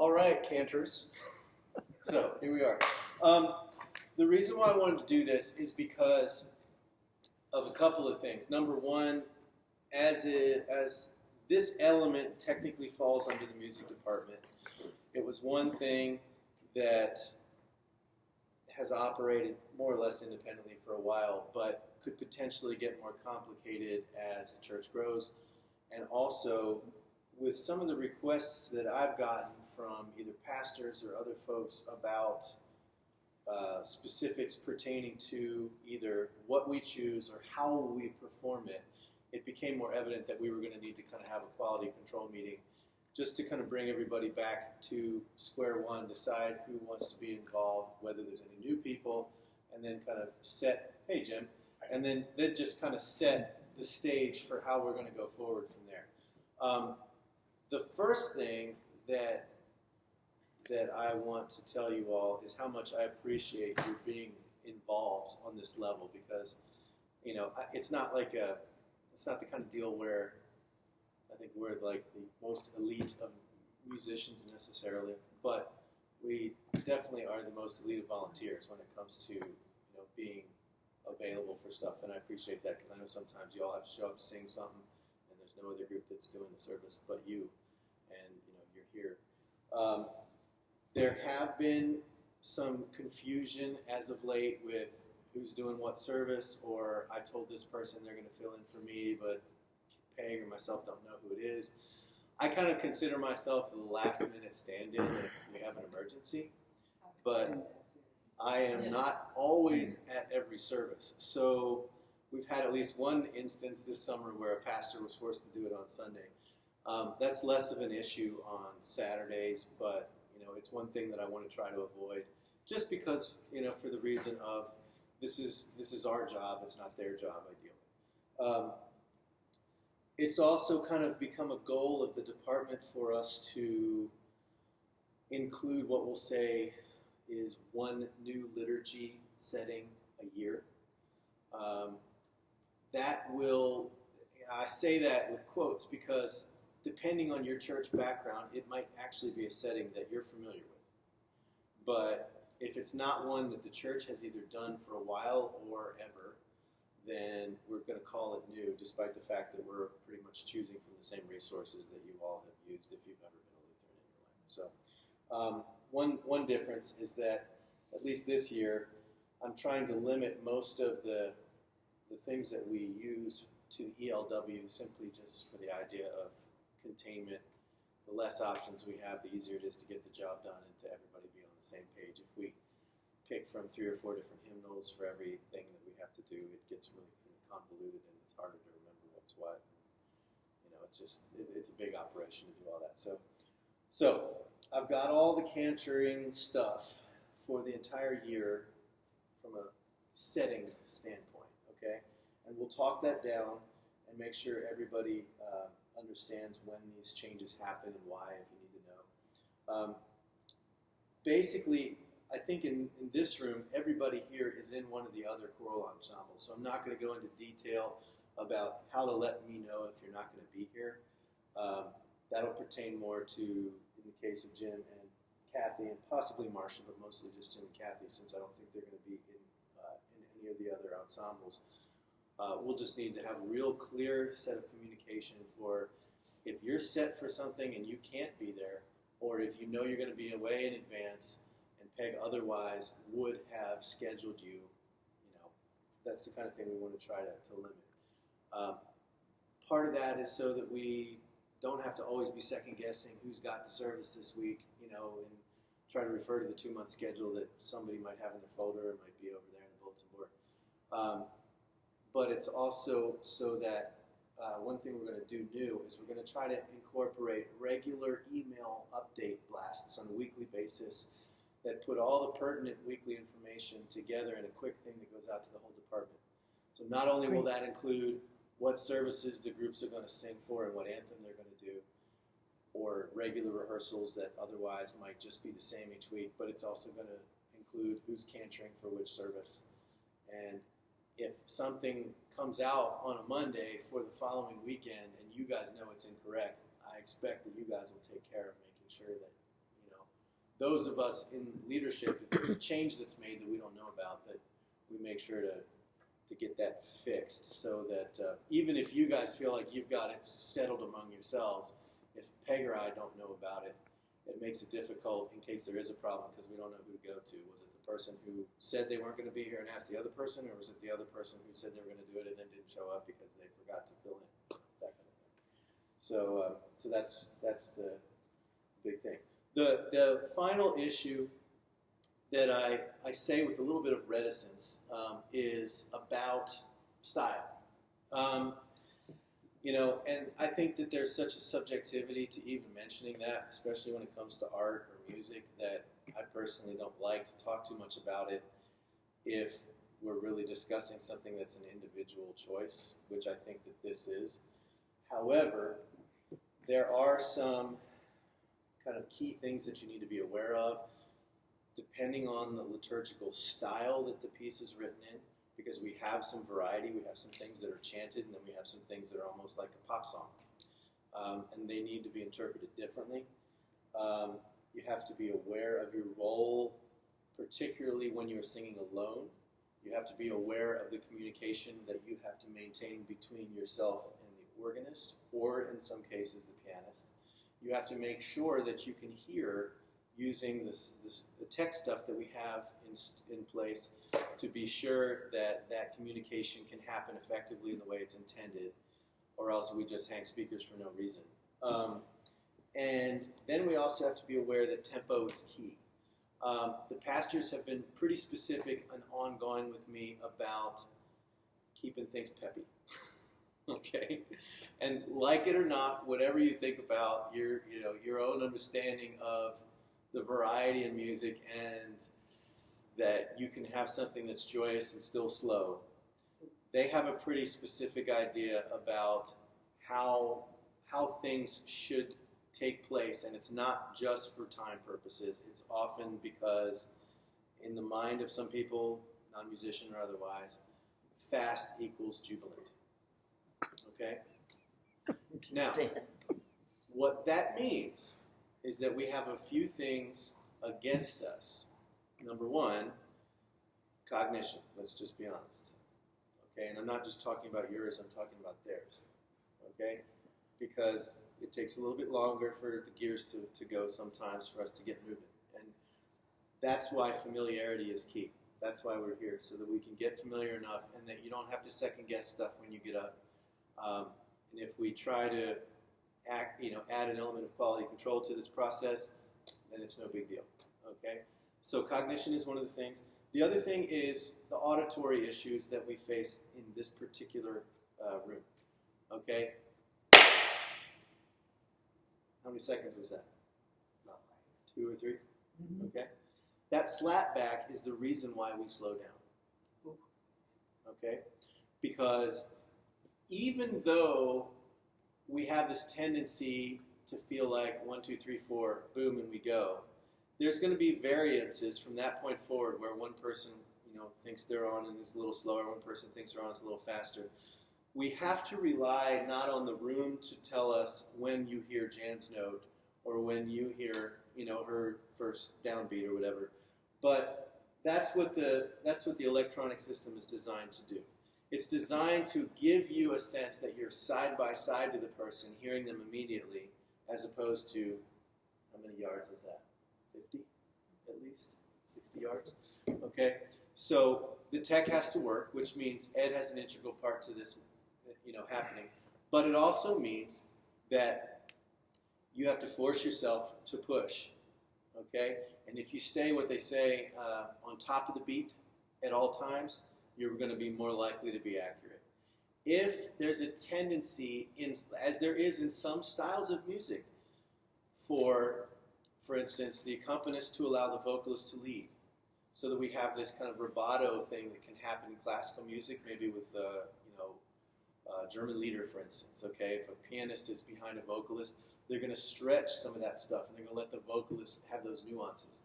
All right, Cantors. So here we are. The reason why I wanted to do this is because of a couple of things. Number one, as this element technically falls under the music department, it was one thing that has operated more or less independently for a while, but could potentially get more complicated as the church grows. And also, with some of the requests that I've gotten from either pastors or other folks about specifics pertaining to either what we choose or how we perform it, it became more evident that we were going to need to kind of have a quality control meeting just to kind of bring everybody back to square one, decide who wants to be involved, whether there's any new people, and then kind of set, hey, Jim, and then just kind of set the stage for how we're going to go forward from there. The first thing that I want to tell you all is how much I appreciate your being involved on this level, because, you know, it's not the kind of deal where I think we're like the most elite of musicians necessarily, but we definitely are the most elite of volunteers when it comes to, you know, being available for stuff, and I appreciate that, because I know sometimes you all have to show up to sing something, and there's no other group that's doing the service but you, and you know you're here. There have been some confusion as of late with who's doing what service, or I told this person they're going to fill in for me, but Peg or myself don't know who it is. I kind of consider myself the last-minute stand-in if we have an emergency, but I am not always at every service. So we've had at least one instance this summer where a pastor was forced to do it on Sunday. That's less of an issue on Saturdays, but you know, it's one thing that I want to try to avoid, just because, you know, for the reason of this is our job, it's not their job ideally. It's also kind of become a goal of the department for us to include what we'll say is one new liturgy setting a year. That will, I say that with quotes because depending on your church background, it might actually be a setting that you're familiar with. But if it's not one that the church has either done for a while or ever, then we're going to call it new, despite the fact that we're pretty much choosing from the same resources that you all have used if you've ever been a Lutheran in your life. So one difference is that, at least this year, I'm trying to limit most of the things that we use to ELW simply just for the idea of containment. The less options we have, the easier it is to get the job done and to everybody be on the same page. If we pick from 3 or 4 different hymnals for everything that we have to do, it gets really convoluted and it's harder to remember what's what. You know, it's a big operation to do all that. So I've got all the cantoring stuff for the entire year from a setting standpoint, okay? And we'll talk that down and make sure everybody understands when these changes happen and why, if you need to know. Basically, I think in this room, everybody here is in one of the other choral ensembles, so I'm not going to go into detail about how to let me know if you're not going to be here. That'll pertain more to, in the case of Jim and Kathy, and possibly Marcia, but mostly just Jim and Kathy, since I don't think they're going to be in any of the other ensembles. We'll just need to have a real clear set of communication for if you're set for something and you can't be there, or if you know you're going to be away in advance and Peg otherwise would have scheduled you, you know, that's the kind of thing we want to try to limit. Part of that is so that we don't have to always be second-guessing who's got the service this week, you know, and try to refer to the 2-month schedule that somebody might have in their folder. It might be over there in the bulletin board. But it's also so that one thing we're going to do new is we're going to try to incorporate regular email update blasts on a weekly basis that put all the pertinent weekly information together in a quick thing that goes out to the whole department. So not only will that include what services the groups are going to sing for and what anthem they're going to do, or regular rehearsals that otherwise might just be the same each week, but it's also going to include who's cantoring for which service. And if something comes out on a Monday for the following weekend and you guys know it's incorrect, I expect that you guys will take care of making sure that, you know, those of us in leadership, if there's a change that's made that we don't know about, that we make sure to get that fixed, so that even if you guys feel like you've got it settled among yourselves, if Peg or I don't know about it, it makes it difficult in case there is a problem because we don't know who to go to. Was it the person who said they weren't going to be here and asked the other person, or was it the other person who said they were going to do it and then didn't show up because they forgot to fill in? That kind of thing. So that's the big thing. The final issue that I say with a little bit of reticence is about style. And I think that there's such a subjectivity to even mentioning that, especially when it comes to art or music, that I personally don't like to talk too much about it if we're really discussing something that's an individual choice, which I think that this is. However, there are some kind of key things that you need to be aware of depending on the liturgical style that the piece is written in, because we have some variety. We have some things that are chanted, and then we have some things that are almost like a pop song, and they need to be interpreted differently. You have to be aware of your role, particularly when you're singing alone. You have to be aware of the communication that you have to maintain between yourself and the organist, or in some cases the pianist. You have to make sure that you can hear using the tech stuff that we have in place to be sure that that communication can happen effectively in the way it's intended, or else we just hang speakers for no reason. And then we also have to be aware that tempo is key. The pastors have been pretty specific and ongoing with me about keeping things peppy. Okay, and like it or not, whatever you think about your own understanding of the variety in music, and that you can have something that's joyous and still slow, they have a pretty specific idea about how things should take place, and it's not just for time purposes. It's often because in the mind of some people, non-musician or otherwise, fast equals jubilant. Okay? Now, what that means is that we have a few things against us. Number one, cognition. Let's just be honest. Okay? And I'm not just talking about yours, I'm talking about theirs. Okay? Because it takes a little bit longer for the gears to go sometimes for us to get moving. And that's why familiarity is key. That's why we're here, so that we can get familiar enough and that you don't have to second guess stuff when you get up. And if we try to add an element of quality control to this process, then it's no big deal. Okay? So cognition is one of the things. The other thing is the auditory issues that we face in this particular room. Okay? How many seconds was that? 2 or 3? Mm-hmm. Okay? That slap back is the reason why we slow down. Okay? Because even though we have this tendency to feel like 1, 2, 3, 4, boom, and we go, there's going to be variances from that point forward where one person, thinks they're on and is a little slower, one person thinks they're on and is a little faster. We have to rely not on the room to tell us when you hear Jan's note or when you hear, her first downbeat or whatever, but that's what the electronic system is designed to do. It's designed to give you a sense that you're side by side to the person, hearing them immediately, as opposed to, how many yards is that? 50 at least? 60 yards? Okay, so the tech has to work, which means Ed has an integral part to this happening. But it also means that you have to force yourself to push, okay? And if you stay, what they say, on top of the beat at all times, you're going to be more likely to be accurate. If there's a tendency, as there is in some styles of music, for instance, the accompanist to allow the vocalist to lead, so that we have this kind of rubato thing that can happen in classical music, maybe with German lieder, for instance. Okay, if a pianist is behind a vocalist, they're going to stretch some of that stuff, and they're going to let the vocalist have those nuances.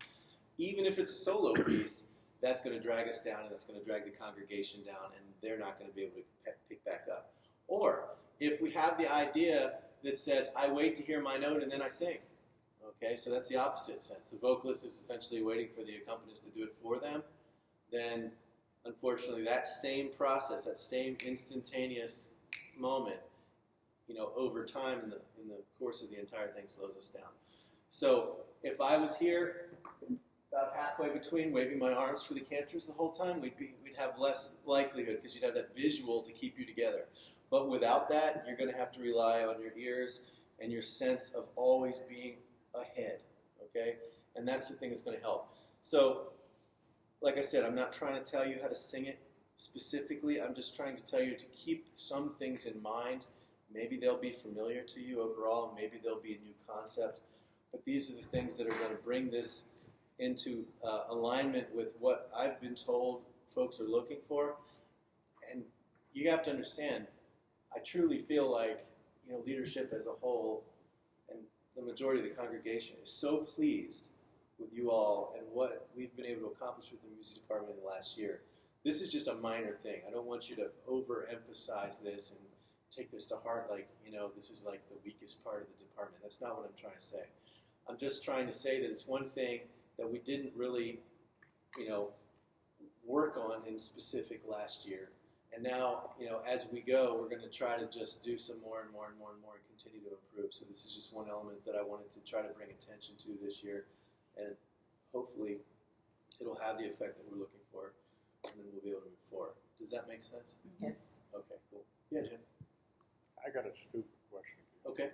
Even if it's a solo piece, that's going to drag us down, and that's going to drag the congregation down, and they're not going to be able to pick back up. Or if we have the idea that says, I wait to hear my note and then I sing, Okay, so that's the opposite sense. The vocalist is essentially waiting for the accompanist to do it for them. Then, unfortunately, that same process, that same instantaneous moment, over time in the course of the entire thing slows us down. So if I was here about halfway between waving my arms for the cantors the whole time, we'd have less likelihood because you'd have that visual to keep you together. But without that, you're going to have to rely on your ears and your sense of always being ahead, okay? And that's the thing that's going to help. So, like I said, I'm not trying to tell you how to sing it specifically. I'm just trying to tell you to keep some things in mind. Maybe they'll be familiar to you overall. Maybe they'll be a new concept. But these are the things that are going to bring this into alignment with what I've been told folks are looking for. And you have to understand, I truly feel like leadership as a whole and the majority of the congregation is so pleased with you all and what we've been able to accomplish with the music department in the last year. This is just a minor thing. I don't want you to overemphasize this and take this to heart like, this is like the weakest part of the department. That's not what I'm trying to say. I'm just trying to say that it's one thing that we didn't really, work on in specific last year. And now, as we go, we're going to try to just do some more and more and more and more and continue to improve. So this is just one element that I wanted to try to bring attention to this year. And hopefully it'll have the effect that we're looking for. And then we'll be able to move forward. Does that make sense? Yes. Okay, cool. Yeah, Jim? I got a stupid question. Okay.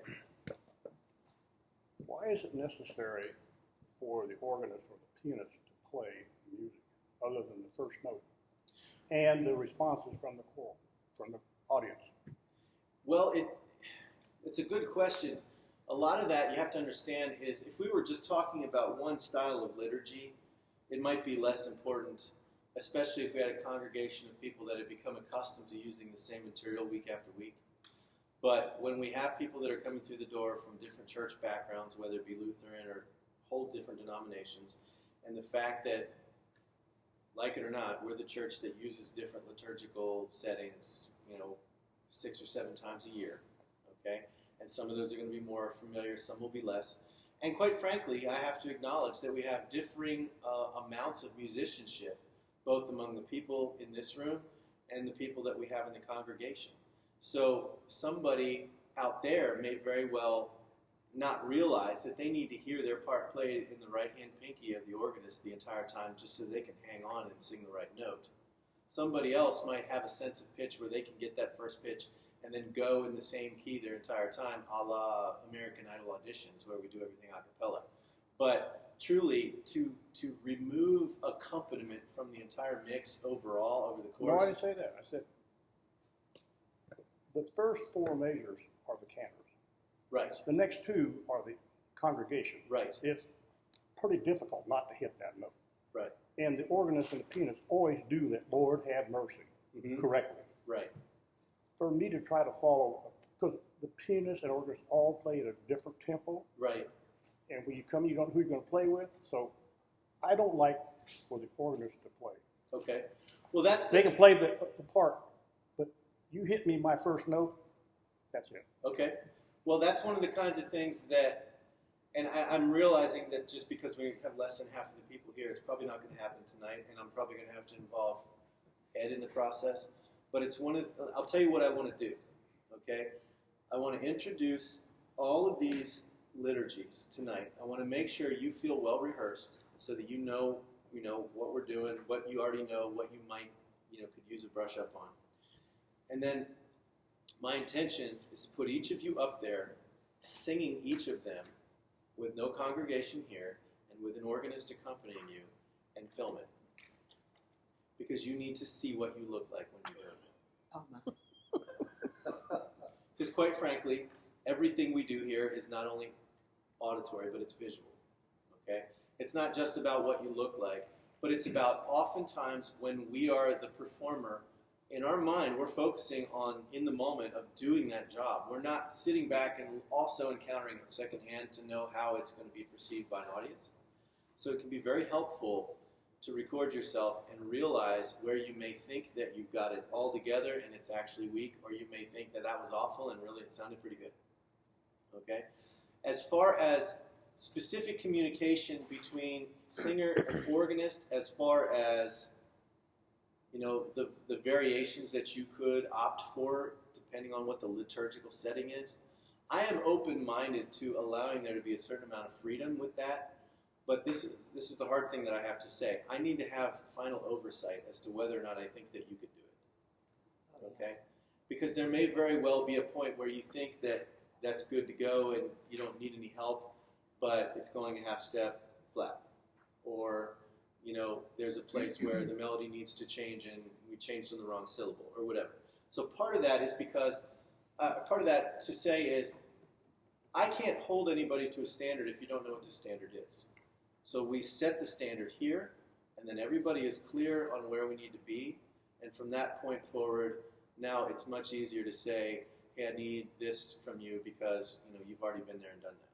Why is it necessary for the organist or the pianist to play music other than the first note and the responses from the audience? Well, it's a good question. A lot of that you have to understand is if we were just talking about one style of liturgy, it might be less important, especially if we had a congregation of people that had become accustomed to using the same material week after week. But when we have people that are coming through the door from different church backgrounds, whether it be Lutheran or whole different denominations, and the fact that, like it or not, we're the church that uses different liturgical settings, 6 or 7 times a year, okay? And some of those are going to be more familiar, some will be less. And quite frankly, I have to acknowledge that we have differing amounts of musicianship, both among the people in this room and the people that we have in the congregation. So somebody out there may very well not realize that they need to hear their part played in the right-hand pinky of the organist the entire time just so they can hang on and sing the right note. Somebody else might have a sense of pitch where they can get that first pitch and then go in the same key their entire time, a la American Idol auditions where we do everything a cappella. But truly, to remove accompaniment from the entire mix overall over the course... No, I didn't say that. I said the first 4 measures are the cantors. Right. The next 2 are the congregation. Right. It's pretty difficult not to hit that note. Right. And the organist and the pianist always do that, Lord have mercy, correctly. Right. For me to try to follow, because the pianist and organist all play at a different tempo. Right. And when you come, you don't know who you're going to play with. So I don't like for the organist to play. Okay. Well, that's They can play the part, but you hit me my first note, that's it. Okay. Well, that's one of the kinds of things that, and I'm realizing that just because we have less than half of the people here, it's probably not going to happen tonight, and I'm probably going to have to involve Ed in the process. But it's I'll tell you what I want to do, okay? I want to introduce all of these liturgies tonight. I want to make sure you feel well rehearsed so that you know what we're doing, what you already know, what you might, could use a brush up on. And then my intention is to put each of you up there singing each of them with no congregation here and with an organist accompanying you and film it. Because you need to see what you look like when you do it. Oh, my. Because quite frankly, everything we do here is not only auditory, but it's visual. Okay? It's not just about what you look like, but it's about oftentimes when we are the performer, in our mind, we're focusing on in the moment of doing that job. We're not sitting back and also encountering it secondhand to know how it's going to be perceived by an audience. So it can be very helpful to record yourself and realize where you may think that you've got it all together and it's actually weak, or you may think that that was awful and really it sounded pretty good. Okay? As far as specific communication between singer and organist as far as, the variations that you could opt for depending on what the liturgical setting is. I am open-minded to allowing there to be a certain amount of freedom with that, but this is the hard thing that I have to say. I need to have final oversight as to whether or not I think that you could do it. Okay? Because there may very well be a point where you think that that's good to go and you don't need any help, but it's going a half step flat. Or, there's a place where the melody needs to change and we changed on the wrong syllable or whatever. So part of that is because, part of that to say is, I can't hold anybody to a standard if you don't know what the standard is. So we set the standard here, and then everybody is clear on where we need to be. And from that point forward, now it's much easier to say, hey, I need this from you because you've already been there and done that.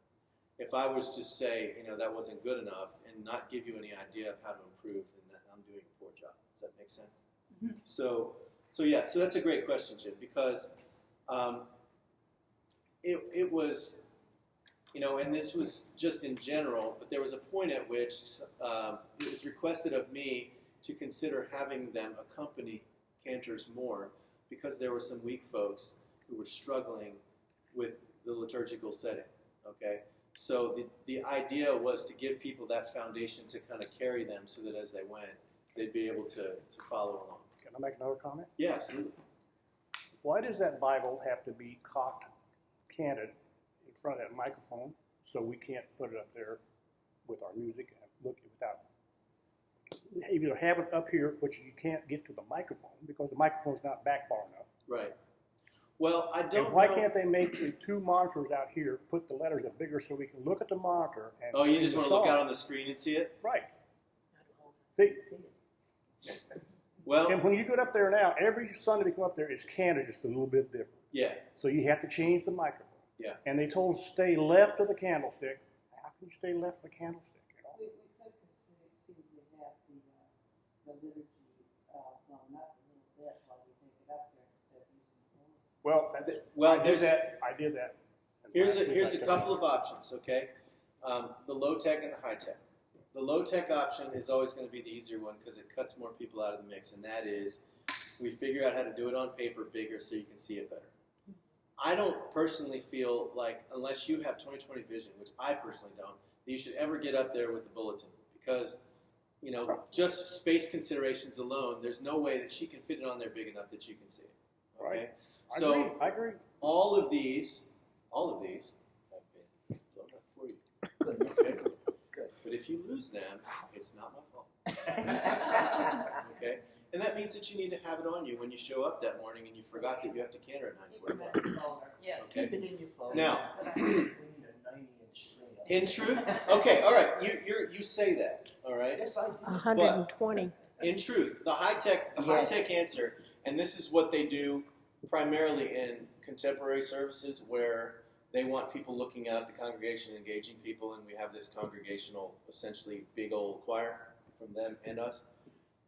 If I was to say, that wasn't good enough and not give you any idea of how to improve, then I'm doing a poor job. Does that make sense? Mm-hmm. So that's a great question, Jim, because it was, and this was just in general, but there was a point at which it was requested of me to consider having them accompany cantors more because there were some weak folks who were struggling with the liturgical setting, okay? So the idea was to give people that foundation to kind of carry them so that as they went, they'd be able to follow along. Can I make another comment? Yeah, absolutely. Why does that Bible have to be cocked, canted in front of that microphone so we can't put it up there with our music and look without? You either have it up here, which you can't get to the microphone because the microphone's not back far enough. Right. Well, I don't. And why can't they make the two monitors out here, put the letters up bigger so we can look at the monitor and you just want to look out on the screen and see it? Right. See? Well, and when you get up there now, every Sunday we come up there, it's canted just a little bit different. Yeah. So you have to change the microphone. Yeah. And they told us stay left of the candlestick. How can you stay left of the candlestick? We could see we have the liturgy, not a little bit while we take it up there instead of using the Well, I did that. Here's a couple of options, okay? The low tech and the high tech. The low tech option is always going to be the easier one because it cuts more people out of the mix, and that is we figure out how to do it on paper bigger so you can see it better. I don't personally feel like, unless you have 20/20 vision, which I personally don't, that you should ever get up there with the bulletin because, just space considerations alone, there's no way that she can fit it on there big enough that you can see it. Okay? Right. So I agree. all of these have been blown up for you. Good. Okay? Good. But if you lose them, it's not my fault. Okay? And that means that you need to have it on you when you show up that morning and you forgot that you have to cantor at 9:45. Yeah. Okay. Keep it in your phone. Now, we need a 90-inch screen. in truth, okay, all right, you say that, all right? Yes, I do. 120. In truth, the high tech answer, and this is what they do primarily in contemporary services where they want people looking out at the congregation, engaging people, and we have this congregational, essentially big old choir from them and us.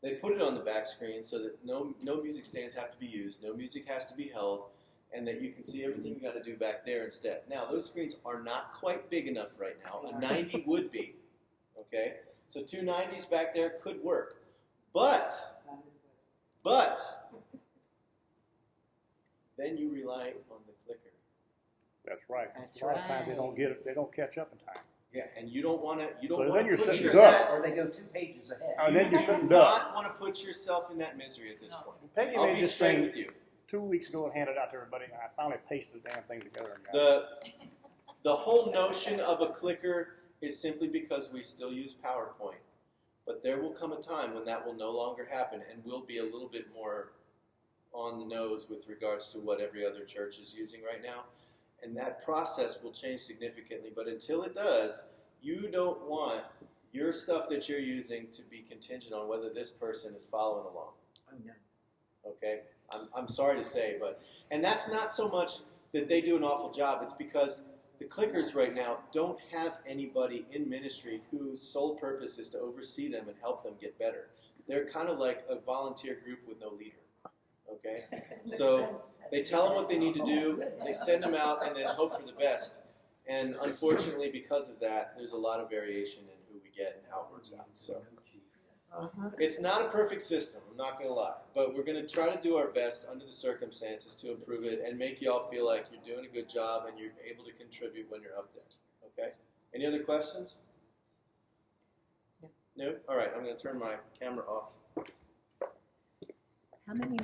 They put it on the back screen so that no music stands have to be used, no music has to be held, and that you can see everything you got to do back there instead. Now, those screens are not quite big enough right now. A 90 would be, okay? So 2 90s back there could work. But, then you rely on the clicker. That's right. That's a lot of times right. they don't get it. They don't catch up in time. Yeah, and you don't want to. So then you're put sitting yourself. duck. Or they go 2 pages ahead. And then You you're sitting do duck. not want to put yourself in that misery at this point. Peggy I'll made be this straight thing with you. 2 weeks ago and handed it out to everybody, and I finally pasted the damn thing together. And got it. The whole notion of a clicker is simply because we still use PowerPoint. But there will come a time when that will no longer happen, and we'll be a little bit more on the nose with regards to what every other church is using right now. And that process will change significantly. But until it does, you don't want your stuff that you're using to be contingent on whether this person is following along. Oh, no. Okay? I'm sorry to say, and that's not so much that they do an awful job. It's because the clickers right now don't have anybody in ministry whose sole purpose is to oversee them and help them get better. They're kind of like a volunteer group with no leader. Okay? So they tell them what they need to do, they send them out, and then hope for the best. And unfortunately, because of that, there's a lot of variation in who we get and how it works out. So it's not a perfect system, I'm not going to lie. But we're going to try to do our best under the circumstances to improve it and make you all feel like you're doing a good job and you're able to contribute when you're up there. Okay? Any other questions? No? All right, I'm going to turn my camera off. How many